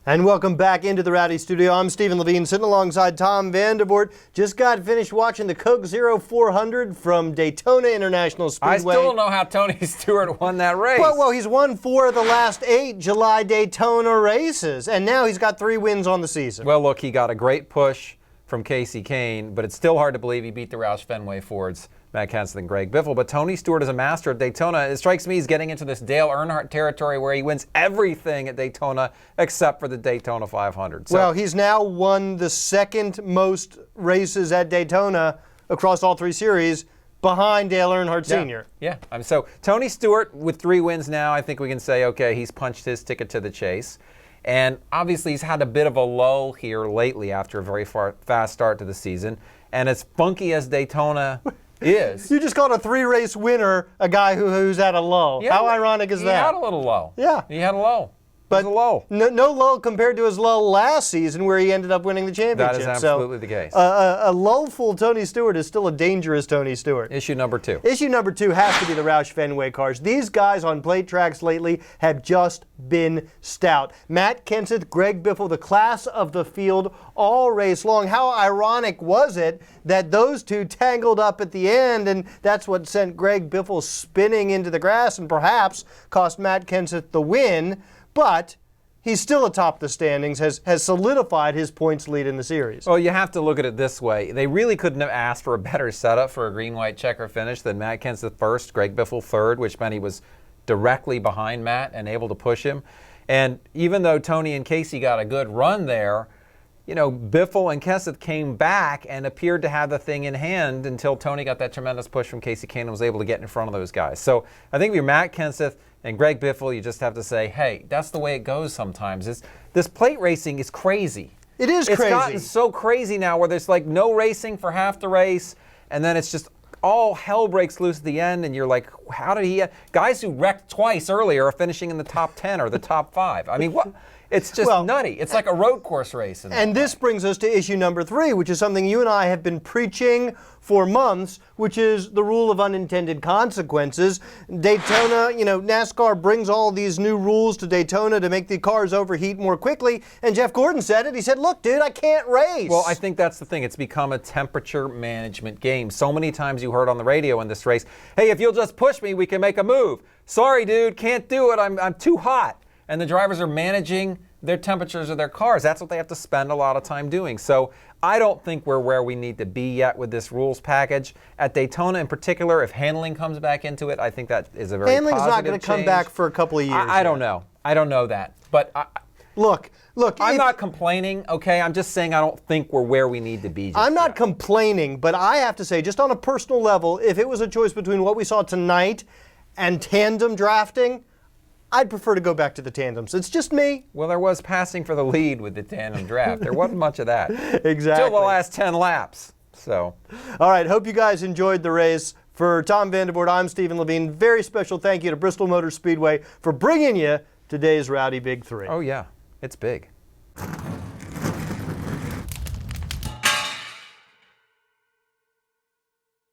And welcome back into the Rowdy Studio. I'm Stephen Levine, sitting alongside Tom Vandervoort. Just got finished watching the Coke Zero 400 from Daytona International Speedway. I still don't know how Tony Stewart won that race. Well, he's won 4 of the last 8 July Daytona races, and now he's got 3 wins on the season. Well, look, he got a great push from Kasey Kahne, but it's still hard to believe he beat the Roush Fenway Fords, Matt Kenseth and Greg Biffle. But Tony Stewart is a master at Daytona. It strikes me he's getting into this Dale Earnhardt territory where he wins everything at Daytona except for the Daytona 500. Well, he's now won the second most races at Daytona across all 3 series behind Dale Earnhardt Sr. Yeah. So Tony Stewart with 3 wins now, I think we can say, okay, he's punched his ticket to the chase. And obviously he's had a bit of a lull here lately after a very fast start to the season. And as funky as Daytona is. You just called a 3-race winner a guy who's at a lull. Yeah, how ironic is that? He had a little lull. Yeah. He had a lull. But it was a lull. No lull compared to his lull last season where he ended up winning the championship. That is absolutely the case. A lullful Tony Stewart is still a dangerous Tony Stewart. Issue number 2. Issue number 2 has to be the Roush Fenway cars. These guys on plate tracks lately have just been stout. Matt Kenseth, Greg Biffle, the class of the field all race long. How ironic was it that those two tangled up at the end, and that's what sent Greg Biffle spinning into the grass and perhaps cost Matt Kenseth the win. But he's still atop the standings, has solidified his points lead in the series. Well, you have to look at it this way. They really couldn't have asked for a better setup for a green-white checker finish than Matt Kenseth first, Greg Biffle third, which meant he was directly behind Matt and able to push him. And even though Tony and Kasey got a good run there, you know, Biffle and Kenseth came back and appeared to have the thing in hand until Tony got that tremendous push from Kasey Kahne and was able to get in front of those guys. So I think if you're Matt Kenseth and Greg Biffle, you just have to say, hey, that's the way it goes sometimes. This plate racing is crazy. It is crazy. It's gotten so crazy now where there's like no racing for half the race, and then it's just all hell breaks loose at the end, and you're like, how did he... Guys who wrecked twice earlier are finishing in the top 10 or the top 5. I mean, what... It's just nutty. It's like a road course race. And this brings us to issue number 3, which is something you and I have been preaching for months, which is the rule of unintended consequences. Daytona, NASCAR brings all these new rules to Daytona to make the cars overheat more quickly. And Jeff Gordon said it. He said, look, dude, I can't race. Well, I think that's the thing. It's become a temperature management game. So many times you heard on the radio in this race, hey, if you'll just push me, we can make a move. Sorry, dude, can't do it. I'm too hot. And the drivers are managing their temperatures of their cars. That's what they have to spend a lot of time doing. So I don't think we're where we need to be yet with this rules package. At Daytona in particular, if handling comes back into it, I think that is a very positive change. Handling's not going to come back for a couple of years. I don't know. I don't know that. But Look. I'm not complaining, okay? I'm just saying I don't think we're where we need to be just I'm not yet. complaining, but I have to say, just on a personal level, if it was a choice between what we saw tonight and tandem drafting, I'd prefer to go back to the tandems. It's just me. Well, there was passing for the lead with the tandem draft. There wasn't much of that. Exactly. Till the last 10 laps. So. All right, hope you guys enjoyed the race. For Tom Vandervoort, I'm Stephen Levine. Very special thank you to Bristol Motor Speedway for bringing you today's Rowdy Big 3. Oh, yeah. It's big.